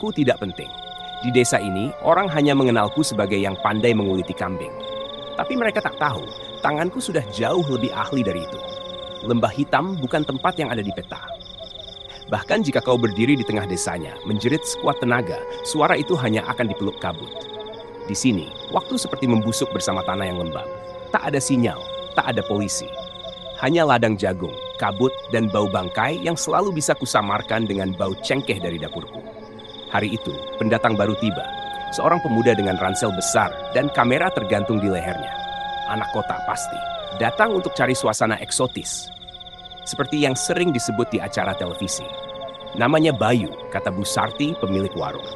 Aku tidak penting. Di desa ini, orang hanya mengenalku sebagai yang pandai menguliti kambing. Tapi mereka tak tahu, tanganku sudah jauh lebih ahli dari itu. Lembah hitam bukan tempat yang ada di peta. Bahkan jika kau berdiri di tengah desanya, menjerit sekuat tenaga, suara itu hanya akan dipeluk kabut. Di sini, waktu seperti membusuk bersama tanah yang lembab. Tak ada sinyal, tak ada polisi. Hanya ladang jagung, kabut, dan bau bangkai yang selalu bisa kusamarkan dengan bau cengkeh dari dapurku. Hari itu, pendatang baru tiba. Seorang pemuda dengan ransel besar dan kamera tergantung di lehernya. Anak kota pasti, datang untuk cari suasana eksotis. Seperti yang sering disebut di acara televisi. Namanya Bayu, kata Bu Sarti, pemilik warung.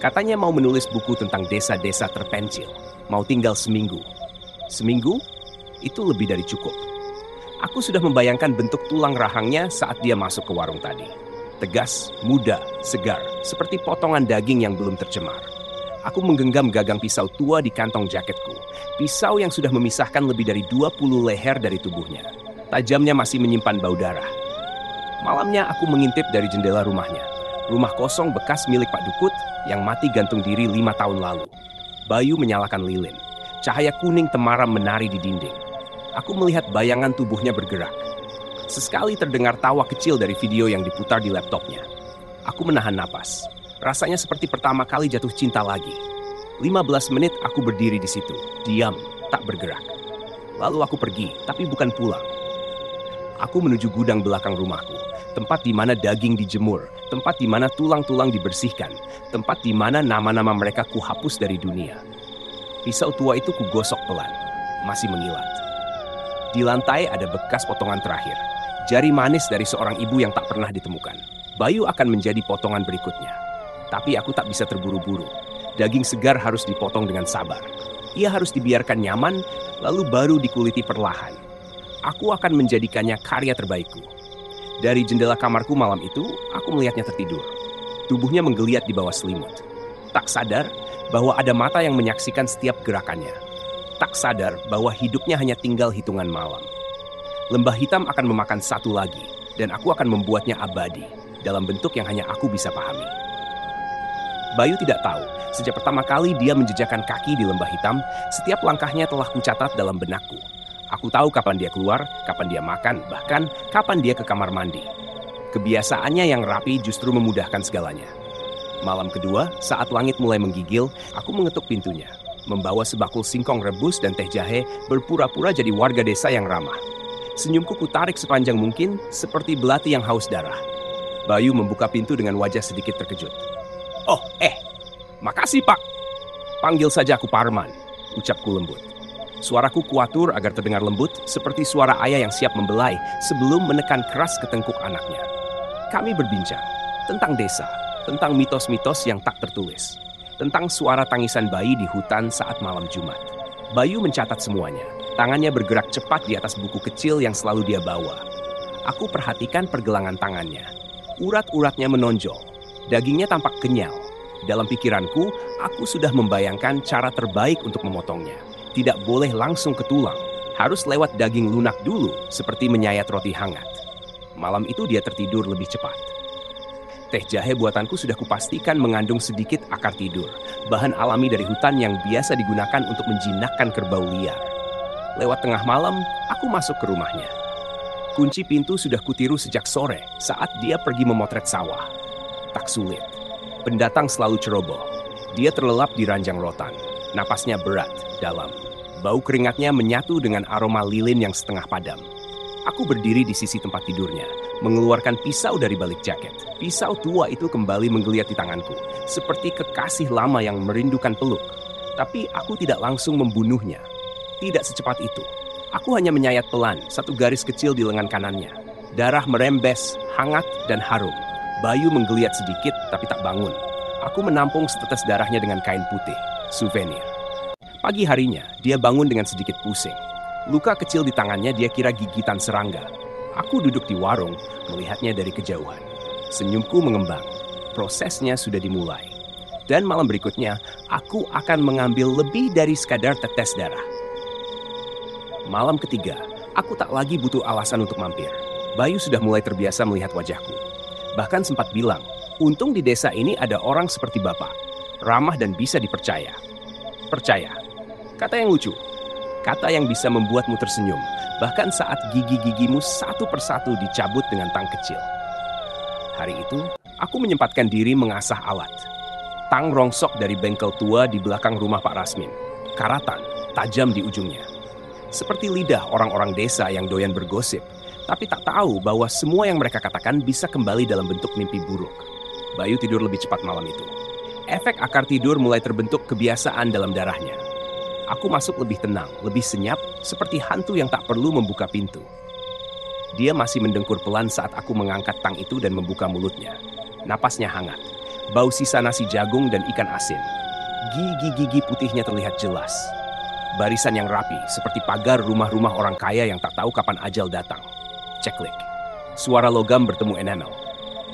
Katanya mau menulis buku tentang desa-desa terpencil. Mau tinggal seminggu. Seminggu? Itu lebih dari cukup. Aku sudah membayangkan bentuk tulang rahangnya saat dia masuk ke warung tadi. Tegas, muda, segar, seperti potongan daging yang belum tercemar. Aku menggenggam gagang pisau tua di kantong jaketku. Pisau yang sudah memisahkan lebih dari 20 leher dari tubuhnya. Tajamnya masih menyimpan bau darah. Malamnya aku mengintip dari jendela rumahnya. Rumah kosong bekas milik Pak Dukut yang mati gantung diri 5 tahun lalu. Bayu menyalakan lilin. Cahaya kuning temaram menari di dinding. Aku melihat bayangan tubuhnya bergerak. Sesekali terdengar tawa kecil dari video yang diputar di laptopnya. Aku menahan napas. Rasanya seperti pertama kali jatuh cinta lagi. 15 menit aku berdiri di situ, diam, tak bergerak. Lalu aku pergi, tapi bukan pulang. Aku menuju gudang belakang rumahku, tempat di mana daging dijemur, tempat di mana tulang-tulang dibersihkan, tempat di mana nama-nama mereka kuhapus dari dunia. Pisau tua itu kugosok pelan, masih mengilat. Di lantai ada bekas potongan terakhir. Jari manis dari seorang ibu yang tak pernah ditemukan. Bayu akan menjadi potongan berikutnya. Tapi aku tak bisa terburu-buru. Daging segar harus dipotong dengan sabar. Ia harus dibiarkan nyaman, lalu baru dikuliti perlahan. Aku akan menjadikannya karya terbaikku. Dari jendela kamarku malam itu, aku melihatnya tertidur. Tubuhnya menggeliat di bawah selimut. Tak sadar bahwa ada mata yang menyaksikan setiap gerakannya. Tak sadar bahwa hidupnya hanya tinggal hitungan malam. Lembah hitam akan memakan satu lagi, dan aku akan membuatnya abadi, dalam bentuk yang hanya aku bisa pahami. Bayu tidak tahu, sejak pertama kali dia menjejakkan kaki di lembah hitam, setiap langkahnya telah kucatat dalam benakku. Aku tahu kapan dia keluar, kapan dia makan, bahkan kapan dia ke kamar mandi. Kebiasaannya yang rapi justru memudahkan segalanya. Malam kedua, saat langit mulai menggigil, aku mengetuk pintunya, membawa sebakul singkong rebus dan teh jahe, berpura-pura jadi warga desa yang ramah. Senyumku kutarik sepanjang mungkin, seperti belati yang haus darah. Bayu membuka pintu dengan wajah sedikit terkejut. "Oh, makasih Pak. Panggil saja aku Parman," ucapku lembut. Suaraku kuatur agar terdengar lembut, seperti suara ayah yang siap membelai sebelum menekan keras ketengkuk anaknya. Kami berbincang tentang desa, tentang mitos-mitos yang tak tertulis, tentang suara tangisan bayi di hutan saat malam Jumat. Bayu mencatat semuanya. Tangannya bergerak cepat di atas buku kecil yang selalu dia bawa. Aku perhatikan pergelangan tangannya. Urat-uratnya menonjol. Dagingnya tampak kenyal. Dalam pikiranku, aku sudah membayangkan cara terbaik untuk memotongnya. Tidak boleh langsung ke tulang. Harus lewat daging lunak dulu, seperti menyayat roti hangat. Malam itu dia tertidur lebih cepat. Teh jahe buatanku sudah kupastikan mengandung sedikit akar tidur, bahan alami dari hutan yang biasa digunakan untuk menjinakkan kerbau liar. Lewat tengah malam, aku masuk ke rumahnya. Kunci pintu sudah kutiru sejak sore saat dia pergi memotret sawah. Tak sulit. Pendatang selalu ceroboh. Dia terlelap di ranjang rotan. Napasnya berat, dalam. Bau keringatnya menyatu dengan aroma lilin yang setengah padam. Aku berdiri di sisi tempat tidurnya, mengeluarkan pisau dari balik jaket. Pisau tua itu kembali menggeliat di tanganku, seperti kekasih lama yang merindukan peluk. Tapi aku tidak langsung membunuhnya. Tidak secepat itu. Aku hanya menyayat pelan, satu garis kecil di lengan kanannya. Darah merembes, hangat dan harum. Bayu menggeliat sedikit, tapi tak bangun. Aku menampung setetes darahnya dengan kain putih, souvenir. Pagi harinya, dia bangun dengan sedikit pusing. Luka kecil di tangannya dia kira gigitan serangga. Aku duduk di warung, melihatnya dari kejauhan. Senyumku mengembang. Prosesnya sudah dimulai. Dan malam berikutnya, aku akan mengambil lebih dari sekadar tetes darah. Malam ketiga, aku tak lagi butuh alasan untuk mampir. Bayu sudah mulai terbiasa melihat wajahku. Bahkan sempat bilang, Untung di desa ini ada orang seperti Bapak, ramah dan bisa dipercaya. Percaya, kata yang lucu, kata yang bisa membuatmu tersenyum, bahkan saat gigi-gigimu satu persatu dicabut dengan tang kecil. Hari itu, aku menyempatkan diri mengasah alat. Tang rongsok dari bengkel tua di belakang rumah Pak Rasmin. Karatan, tajam di ujungnya. Seperti lidah orang-orang desa yang doyan bergosip, tapi tak tahu bahwa semua yang mereka katakan bisa kembali dalam bentuk mimpi buruk. Bayu tidur lebih cepat malam itu. Efek akar tidur mulai terbentuk kebiasaan dalam darahnya. Aku masuk lebih tenang, lebih senyap, seperti hantu yang tak perlu membuka pintu. Dia masih mendengkur pelan saat aku mengangkat tang itu dan membuka mulutnya. Napasnya hangat. Bau sisa nasi jagung dan ikan asin. Gigi-gigi putihnya terlihat jelas. Barisan yang rapi, seperti pagar rumah-rumah orang kaya yang tak tahu kapan ajal datang. Ceklik. Suara logam bertemu enamel.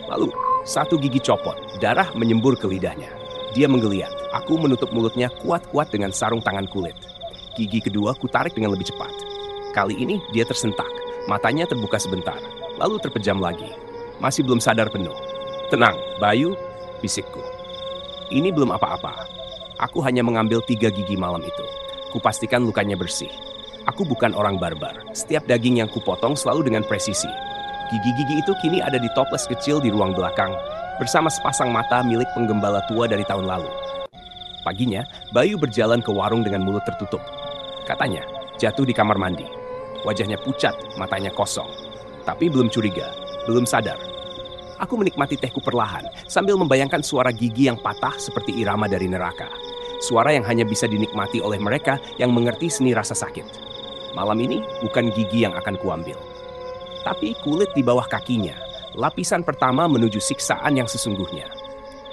Lalu, satu gigi copot, darah menyembur ke lidahnya. Dia menggeliat. Aku menutup mulutnya kuat-kuat dengan sarung tangan kulit. Gigi kedua kutarik dengan lebih cepat. Kali ini dia tersentak. Matanya terbuka sebentar, lalu terpejam lagi. Masih belum sadar penuh. Tenang, Bayu, bisikku. Ini belum apa-apa. Aku hanya mengambil 3 gigi malam itu. Kupastikan lukanya bersih. Aku bukan orang barbar. Setiap daging yang kupotong selalu dengan presisi. Gigi-gigi itu kini ada di toples kecil di ruang belakang, bersama sepasang mata milik penggembala tua dari tahun lalu. Paginya, Bayu berjalan ke warung dengan mulut tertutup. Katanya, jatuh di kamar mandi. Wajahnya pucat, matanya kosong. Tapi belum curiga, belum sadar. Aku menikmati tehku perlahan, sambil membayangkan suara gigi yang patah seperti irama dari neraka. Suara yang hanya bisa dinikmati oleh mereka yang mengerti seni rasa sakit. Malam ini bukan gigi yang akan kuambil, tapi kulit di bawah kakinya, lapisan pertama menuju siksaan yang sesungguhnya.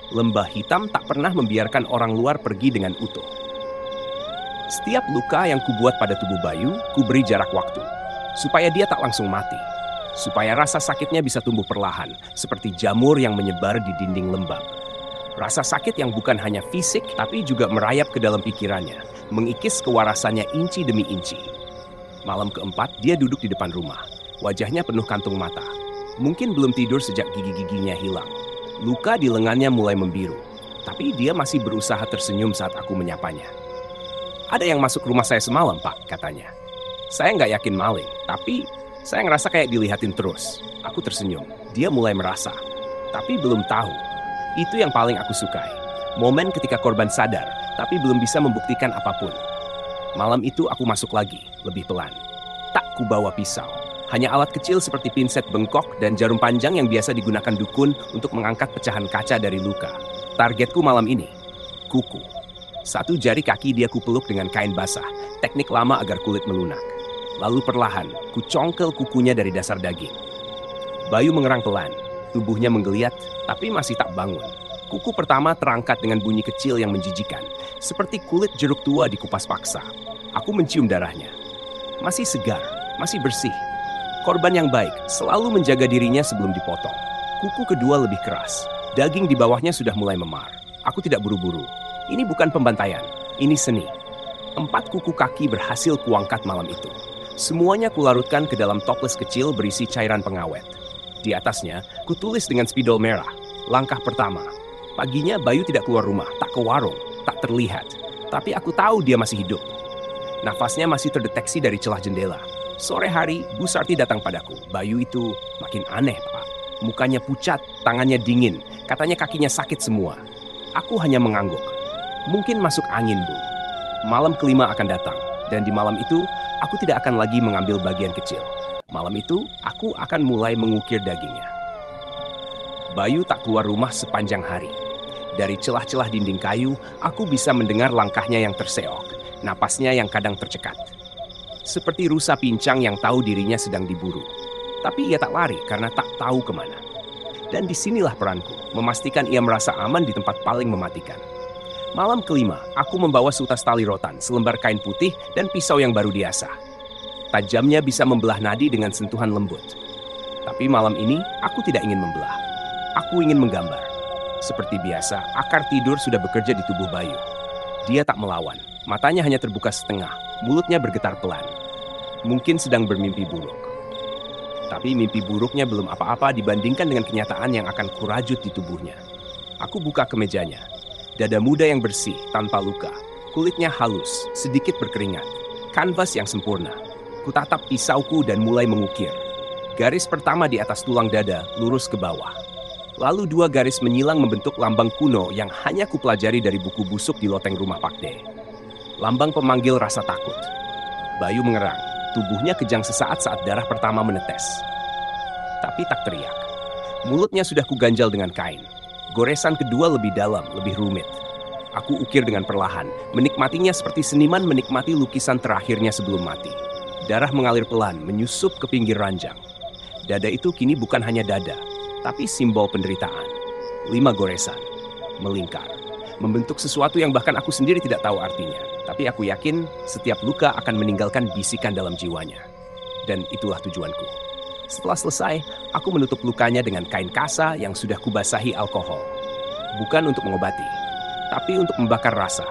Lembah hitam tak pernah membiarkan orang luar pergi dengan utuh. Setiap luka yang kubuat pada tubuh Bayu, kuberi jarak waktu, supaya dia tak langsung mati. Supaya rasa sakitnya bisa tumbuh perlahan, seperti jamur yang menyebar di dinding lembab. Rasa sakit yang bukan hanya fisik, tapi juga merayap ke dalam pikirannya, mengikis kewarasannya inci demi inci. Malam keempat, dia duduk di depan rumah. Wajahnya penuh kantung mata. Mungkin belum tidur sejak gigi-giginya hilang. Luka di lengannya mulai membiru. Tapi dia masih berusaha tersenyum saat aku menyapanya. Ada yang masuk rumah saya semalam, Pak, katanya. Saya nggak yakin maling, tapi saya ngerasa kayak dilihatin terus. Aku tersenyum. Dia mulai merasa. Tapi belum tahu. Itu yang paling aku sukai. Momen ketika korban sadar, tapi belum bisa membuktikan apapun. Malam itu aku masuk lagi, lebih pelan. Tak kubawa pisau. Hanya alat kecil seperti pinset bengkok dan jarum panjang yang biasa digunakan dukun untuk mengangkat pecahan kaca dari luka. Targetku malam ini, kuku. Satu jari kaki dia kupeluk dengan kain basah, teknik lama agar kulit melunak. Lalu perlahan, kucongkel kukunya dari dasar daging. Bayu mengerang pelan. Tubuhnya menggeliat, tapi masih tak bangun. Kuku pertama terangkat dengan bunyi kecil yang menjijikan, seperti kulit jeruk tua dikupas paksa. Aku mencium darahnya. Masih segar, masih bersih. Korban yang baik selalu menjaga dirinya sebelum dipotong. Kuku kedua lebih keras. Daging di bawahnya sudah mulai memar. Aku tidak buru-buru. Ini bukan pembantaian, ini seni. 4 kuku kaki berhasil kuangkat malam itu. Semuanya kularutkan ke dalam toples kecil berisi cairan pengawet. Di atasnya, kutulis dengan spidol merah. Langkah pertama. Paginya Bayu tidak keluar rumah, tak ke warung, tak terlihat. Tapi aku tahu dia masih hidup. Nafasnya masih terdeteksi dari celah jendela. Sore hari, Bu Sarti datang padaku. Bayu itu makin aneh, Pak. Mukanya pucat, tangannya dingin. Katanya kakinya sakit semua. Aku hanya mengangguk. Mungkin masuk angin, Bu. Malam kelima akan datang. Dan di malam itu, aku tidak akan lagi mengambil bagian kecil. Malam itu, aku akan mulai mengukir dagingnya. Bayu tak keluar rumah sepanjang hari. Dari celah-celah dinding kayu, aku bisa mendengar langkahnya yang terseok, napasnya yang kadang tercekat. Seperti rusa pincang yang tahu dirinya sedang diburu. Tapi ia tak lari karena tak tahu kemana. Dan disinilah peranku, memastikan ia merasa aman di tempat paling mematikan. Malam kelima, aku membawa seutas tali rotan, selembar kain putih, dan pisau yang baru diasah. Tajamnya bisa membelah nadi dengan sentuhan lembut. Tapi malam ini, aku tidak ingin membelah. Aku ingin menggambar. Seperti biasa, akar tidur sudah bekerja di tubuh Bayu. Dia tak melawan. Matanya hanya terbuka setengah. Mulutnya bergetar pelan. Mungkin sedang bermimpi buruk. Tapi mimpi buruknya belum apa-apa dibandingkan dengan kenyataan yang akan kurajut di tubuhnya. Aku buka kemejanya. Dada muda yang bersih, tanpa luka. Kulitnya halus, sedikit berkeringat. Kanvas yang sempurna. Kutatap pisauku dan mulai mengukir. Garis pertama di atas tulang dada lurus ke bawah. Lalu 2 garis menyilang membentuk lambang kuno yang hanya kupelajari dari buku busuk di loteng rumah Pakde. Lambang pemanggil rasa takut. Bayu mengerang. Tubuhnya kejang sesaat saat darah pertama menetes. Tapi tak teriak. Mulutnya sudah kuganjal dengan kain. Goresan kedua lebih dalam, lebih rumit. Aku ukir dengan perlahan, menikmatinya seperti seniman menikmati lukisan terakhirnya sebelum mati. Darah mengalir pelan, menyusup ke pinggir ranjang. Dada itu kini bukan hanya dada, tapi simbol penderitaan. 5 goresan, melingkar, membentuk sesuatu yang bahkan aku sendiri tidak tahu artinya. Tapi aku yakin setiap luka akan meninggalkan bisikan dalam jiwanya. Dan itulah tujuanku. Setelah selesai, aku menutup lukanya dengan kain kasa yang sudah kubasahi alkohol. Bukan untuk mengobati, tapi untuk membakar rasa.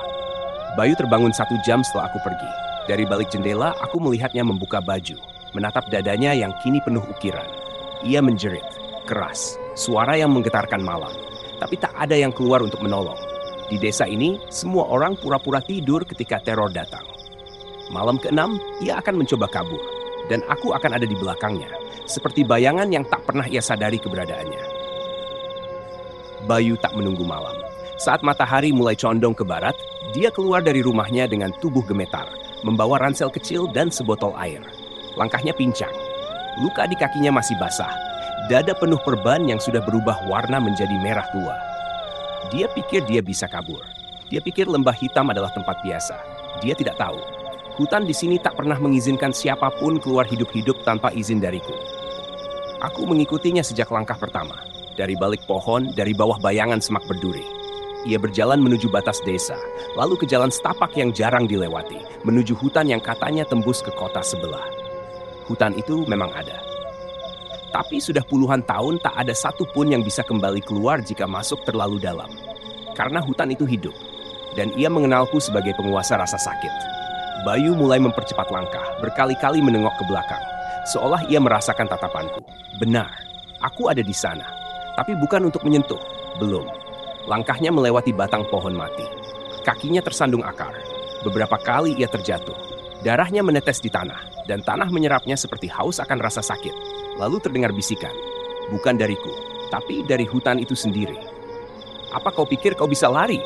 Bayu terbangun 1 jam setelah aku pergi. Dari balik jendela, aku melihatnya membuka baju, menatap dadanya yang kini penuh ukiran. Ia menjerit, keras, suara yang menggetarkan malam. Tapi tak ada yang keluar untuk menolong. Di desa ini, semua orang pura-pura tidur ketika teror datang. Malam ke-6, ia akan mencoba kabur. Dan aku akan ada di belakangnya, seperti bayangan yang tak pernah ia sadari keberadaannya. Bayu tak menunggu malam. Saat matahari mulai condong ke barat, dia keluar dari rumahnya dengan tubuh gemetar, membawa ransel kecil dan sebotol air. Langkahnya pincang. Luka di kakinya masih basah. Dada penuh perban yang sudah berubah warna menjadi merah tua. Dia pikir dia bisa kabur. Dia pikir lembah hitam adalah tempat biasa. Dia tidak tahu. Hutan di sini tak pernah mengizinkan siapapun keluar hidup-hidup tanpa izin dariku. Aku mengikutinya sejak langkah pertama. Dari balik pohon, dari bawah bayangan semak berduri. Ia berjalan menuju batas desa, lalu ke jalan setapak yang jarang dilewati, menuju hutan yang katanya tembus ke kota sebelah. Hutan itu memang ada. Tapi sudah puluhan tahun tak ada satupun yang bisa kembali keluar jika masuk terlalu dalam. Karena hutan itu hidup, dan ia mengenalku sebagai penguasa rasa sakit. Bayu mulai mempercepat langkah, berkali-kali menengok ke belakang, seolah ia merasakan tatapanku. Benar, aku ada di sana, tapi bukan untuk menyentuh, belum. Langkahnya melewati batang pohon mati. Kakinya tersandung akar. Beberapa kali ia terjatuh. Darahnya menetes di tanah, dan tanah menyerapnya seperti haus akan rasa sakit. Lalu terdengar bisikan, bukan dariku, tapi dari hutan itu sendiri. Apa kau pikir kau bisa lari?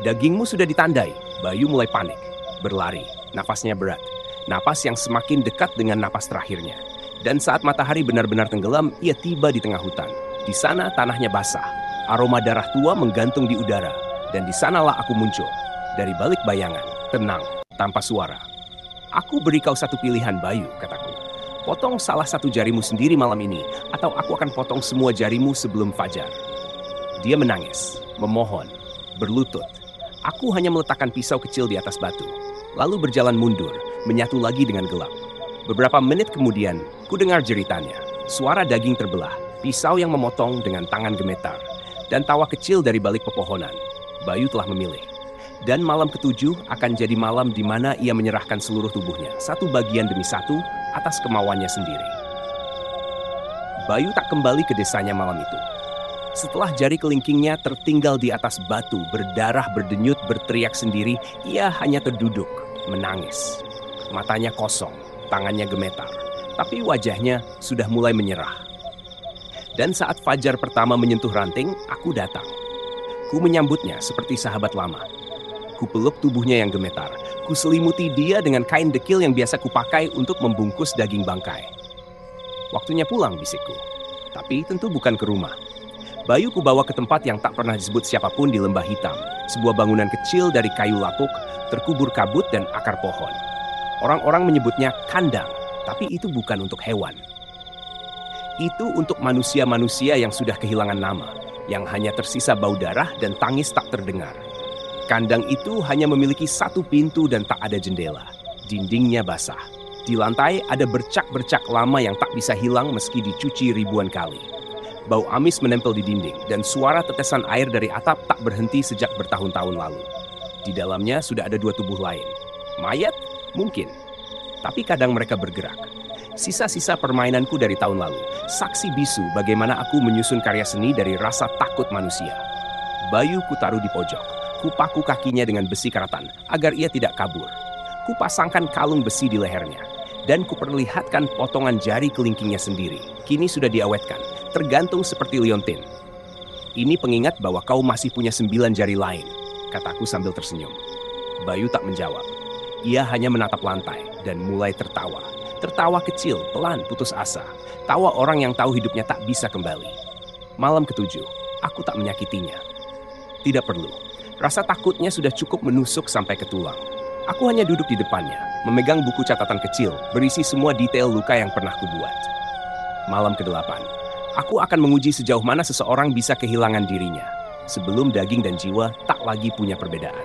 Dagingmu sudah ditandai. Bayu mulai panik, berlari, nafasnya berat. Napas yang semakin dekat dengan napas terakhirnya. Dan saat matahari benar-benar tenggelam, ia tiba di tengah hutan. Di sana tanahnya basah, aroma darah tua menggantung di udara. Dan di sanalah aku muncul, dari balik bayangan, tenang, tanpa suara. Aku beri kau satu pilihan, Bayu, kataku. Potong salah satu jarimu sendiri malam ini, atau aku akan potong semua jarimu sebelum fajar. Dia menangis, memohon, berlutut. Aku hanya meletakkan pisau kecil di atas batu, lalu berjalan mundur, menyatu lagi dengan gelap. Beberapa menit kemudian, ku dengar jeritannya, suara daging terbelah, pisau yang memotong dengan tangan gemetar, dan tawa kecil dari balik pepohonan. Bayu telah memilih. Dan malam ke-7 akan jadi malam di mana ia menyerahkan seluruh tubuhnya, satu bagian demi satu, atas kemauannya sendiri. Bayu tak kembali ke desanya malam itu. Setelah jari kelingkingnya tertinggal di atas batu, berdarah, berdenyut, berteriak sendiri, ia hanya terduduk, menangis. Matanya kosong, tangannya gemetar, tapi wajahnya sudah mulai menyerah. Dan saat fajar pertama menyentuh ranting, aku datang. Ku menyambutnya seperti sahabat lama. Ku peluk tubuhnya yang gemetar. Ku selimuti dia dengan kain dekil yang biasa kupakai untuk membungkus daging bangkai. Waktunya pulang, bisikku. Tapi tentu bukan ke rumah. Bayu kubawa ke tempat yang tak pernah disebut siapapun di Lembah Hitam. Sebuah bangunan kecil dari kayu lapuk, terkubur kabut dan akar pohon. Orang-orang menyebutnya kandang, tapi itu bukan untuk hewan. Itu untuk manusia-manusia yang sudah kehilangan nama, yang hanya tersisa bau darah dan tangis tak terdengar. Kandang itu hanya memiliki satu pintu dan tak ada jendela. Dindingnya basah. Di lantai ada bercak-bercak lama yang tak bisa hilang meski dicuci ribuan kali. Bau amis menempel di dinding dan suara tetesan air dari atap tak berhenti sejak bertahun-tahun lalu. Di dalamnya sudah ada 2 tubuh lain. Mayat? Mungkin. Tapi kadang mereka bergerak. Sisa-sisa permainanku dari tahun lalu. Saksi bisu bagaimana aku menyusun karya seni dari rasa takut manusia. Bayu kutaruh di pojok. Kupaku kakinya dengan besi karatan agar ia tidak kabur. Kupasangkan kalung besi di lehernya. Dan kuperlihatkan potongan jari kelingkingnya sendiri. Kini sudah diawetkan, tergantung seperti liontin. Ini pengingat bahwa kau masih punya 9 jari lain, kataku sambil tersenyum. Bayu tak menjawab. Ia hanya menatap lantai dan mulai tertawa. Tertawa kecil, pelan, putus asa. Tawa orang yang tahu hidupnya tak bisa kembali. Malam ketujuh, aku tak menyakitinya. Tidak perlu. Rasa takutnya sudah cukup menusuk sampai ke tulang. Aku hanya duduk di depannya, memegang buku catatan kecil, berisi semua detail luka yang pernah kubuat. Malam ke-8, aku akan menguji sejauh mana seseorang bisa kehilangan dirinya, sebelum daging dan jiwa tak lagi punya perbedaan.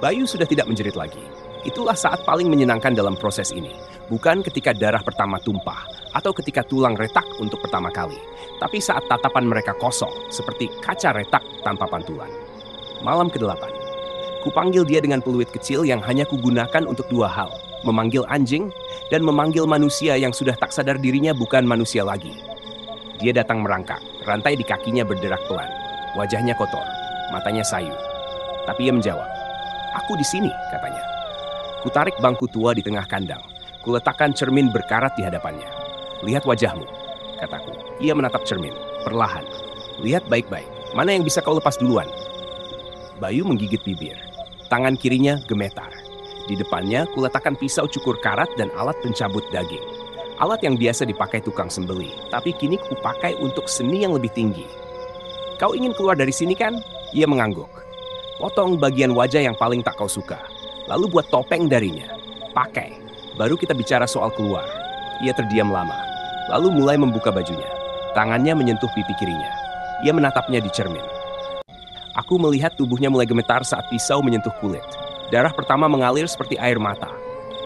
Bayu sudah tidak menjerit lagi. Itulah saat paling menyenangkan dalam proses ini. Bukan ketika darah pertama tumpah, atau ketika tulang retak untuk pertama kali, tapi saat tatapan mereka kosong, seperti kaca retak tanpa pantulan. Malam ke-8, kupanggil dia dengan peluit kecil yang hanya kugunakan untuk 2 hal, memanggil anjing dan memanggil manusia yang sudah tak sadar dirinya bukan manusia lagi. Dia datang merangkak, rantai di kakinya berderak pelan, wajahnya kotor, matanya sayu. Tapi ia menjawab, "Aku di sini," katanya. Kutarik bangku tua di tengah kandang. Kuletakkan cermin berkarat di hadapannya. "Lihat wajahmu," kataku. Ia menatap cermin, perlahan. "Lihat baik-baik, mana yang bisa kau lepas duluan?" Bayu menggigit bibir. Tangan kirinya gemetar. Di depannya kuletakkan pisau cukur karat dan alat pencabut daging. Alat yang biasa dipakai tukang sembelih, tapi kini kupakai untuk seni yang lebih tinggi. "Kau ingin keluar dari sini kan?" Ia mengangguk. "Potong bagian wajah yang paling tak kau suka. Lalu buat topeng darinya. Pakai. Baru kita bicara soal keluar." Ia terdiam lama, lalu mulai membuka bajunya. Tangannya menyentuh pipi kirinya. Ia menatapnya di cermin. Aku melihat tubuhnya mulai gemetar saat pisau menyentuh kulit. Darah pertama mengalir seperti air mata.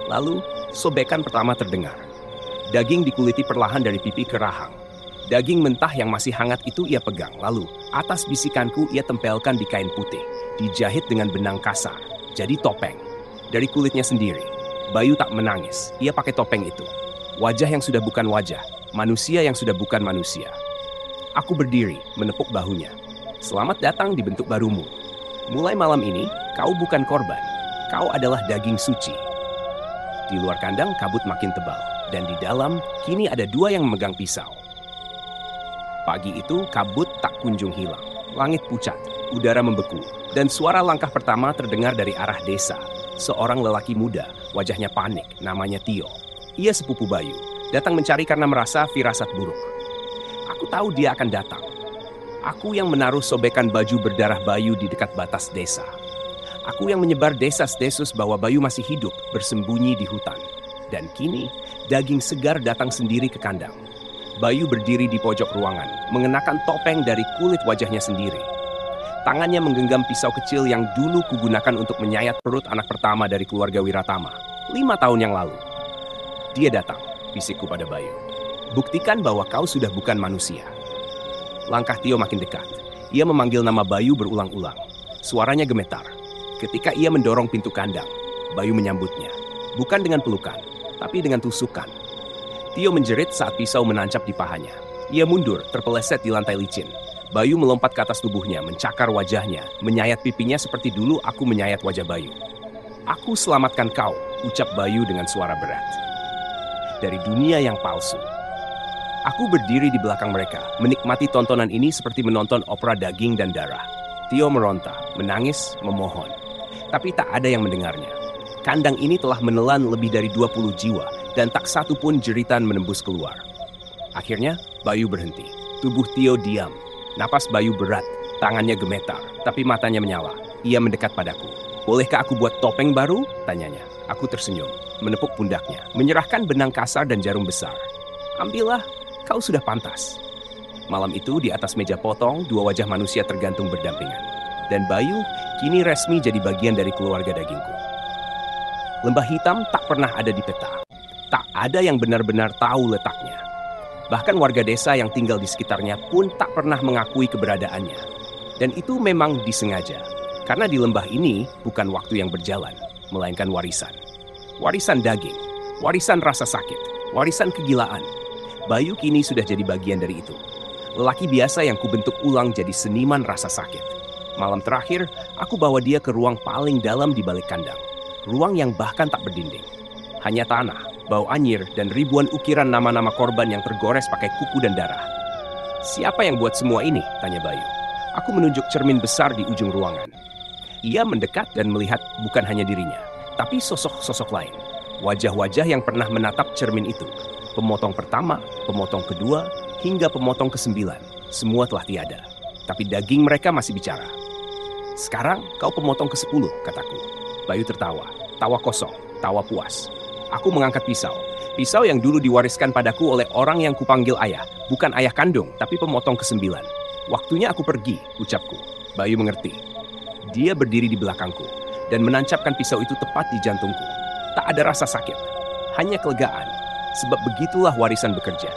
Lalu, sobekan pertama terdengar. Daging dikuliti perlahan dari pipi ke rahang. Daging mentah yang masih hangat itu ia pegang. Lalu, atas bisikanku ia tempelkan di kain putih. Dijahit dengan benang kasar. Jadi topeng. Dari kulitnya sendiri. Bayu tak menangis, ia pakai topeng itu. Wajah yang sudah bukan wajah, manusia yang sudah bukan manusia. Aku berdiri, menepuk bahunya. "Selamat datang di bentuk barumu. Mulai malam ini, kau bukan korban. Kau adalah daging suci." Di luar kandang, kabut makin tebal. Dan di dalam, kini ada 2 yang memegang pisau. Pagi itu, kabut tak kunjung hilang. Langit pucat, udara membeku. Dan suara langkah pertama terdengar dari arah desa. Seorang lelaki muda, wajahnya panik, namanya Tio. Ia sepupu Bayu, datang mencari karena merasa firasat buruk. Aku tahu dia akan datang. Aku yang menaruh sobekan baju berdarah Bayu di dekat batas desa. Aku yang menyebar desas-desus bahwa Bayu masih hidup, bersembunyi di hutan. Dan kini, daging segar datang sendiri ke kandang. Bayu berdiri di pojok ruangan, mengenakan topeng dari kulit wajahnya sendiri. Tangannya menggenggam pisau kecil yang dulu kugunakan untuk menyayat perut anak pertama dari keluarga Wiratama, 5 tahun yang lalu. "Dia datang," bisikku pada Bayu. "Buktikan bahwa kau sudah bukan manusia." Langkah Tio makin dekat. Ia memanggil nama Bayu berulang-ulang. Suaranya gemetar. Ketika ia mendorong pintu kandang, Bayu menyambutnya. Bukan dengan pelukan, tapi dengan tusukan. Tio menjerit saat pisau menancap di pahanya. Ia mundur, terpeleset di lantai licin. Bayu melompat ke atas tubuhnya, mencakar wajahnya, menyayat pipinya seperti dulu aku menyayat wajah Bayu. "Aku selamatkan kau," ucap Bayu dengan suara berat. "Dari dunia yang palsu." Aku berdiri di belakang mereka, menikmati tontonan ini seperti menonton opera daging dan darah. Tio meronta, menangis, memohon. Tapi tak ada yang mendengarnya. Kandang ini telah menelan lebih dari 20 jiwa, dan tak satu pun jeritan menembus keluar. Akhirnya, Bayu berhenti. Tubuh Tio diam. Napas Bayu berat, tangannya gemetar, tapi matanya menyala. Ia mendekat padaku. "Bolehkah aku buat topeng baru?" tanyanya. Aku tersenyum, menepuk pundaknya, menyerahkan benang kasar dan jarum besar. "Ambillah, kau sudah pantas." Malam itu di atas meja potong, 2 wajah manusia tergantung berdampingan. Dan Bayu kini resmi jadi bagian dari keluarga dagingku. Lembah Hitam tak pernah ada di peta. Tak ada yang benar-benar tahu letaknya. Bahkan warga desa yang tinggal di sekitarnya pun tak pernah mengakui keberadaannya. Dan itu memang disengaja. Karena di lembah ini bukan waktu yang berjalan, melainkan warisan. Warisan daging, warisan rasa sakit, Warisan kegilaan. Bayu kini sudah jadi bagian dari itu. Lelaki biasa yang kubentuk ulang jadi seniman rasa sakit. Malam terakhir, aku bawa dia ke ruang paling dalam di balik kandang. Ruang yang bahkan tak berdinding. Hanya tanah, bau anyir, dan ribuan ukiran nama-nama korban yang tergores pakai kuku dan darah. "Siapa yang buat semua ini?" tanya Bayu. Aku menunjuk cermin besar di ujung ruangan. Ia mendekat dan melihat bukan hanya dirinya, tapi sosok-sosok lain. Wajah-wajah yang pernah menatap cermin itu. Pemotong pertama, pemotong kedua, hingga pemotong ke-9. Semua telah tiada. Tapi daging mereka masih bicara. "Sekarang kau pemotong ke-10, kataku. Bayu tertawa. Tawa kosong, tawa puas. Aku mengangkat pisau. Pisau yang dulu diwariskan padaku oleh orang yang kupanggil ayah. Bukan ayah kandung, tapi pemotong ke-9. "Waktunya aku pergi," ucapku. Bayu mengerti. Dia berdiri di belakangku dan menancapkan pisau itu tepat di jantungku. Tak ada rasa sakit, hanya kelegaan. Sebab begitulah warisan bekerja.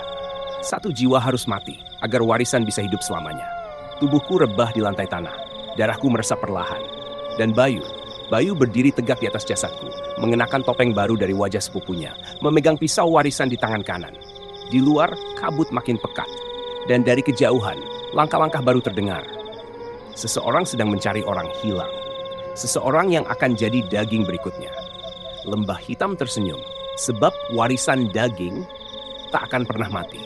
Satu jiwa harus mati agar warisan bisa hidup selamanya. Tubuhku rebah di lantai tanah. Darahku meresap perlahan. Dan Bayu berdiri tegak di atas jasadku, mengenakan topeng baru dari wajah sepupunya, memegang pisau warisan di tangan kanan. Di luar, kabut makin pekat. Dan dari kejauhan, langkah-langkah baru terdengar. Seseorang sedang mencari orang hilang. Seseorang yang akan jadi daging berikutnya. Lembah Hitam tersenyum, sebab warisan daging tak akan pernah mati.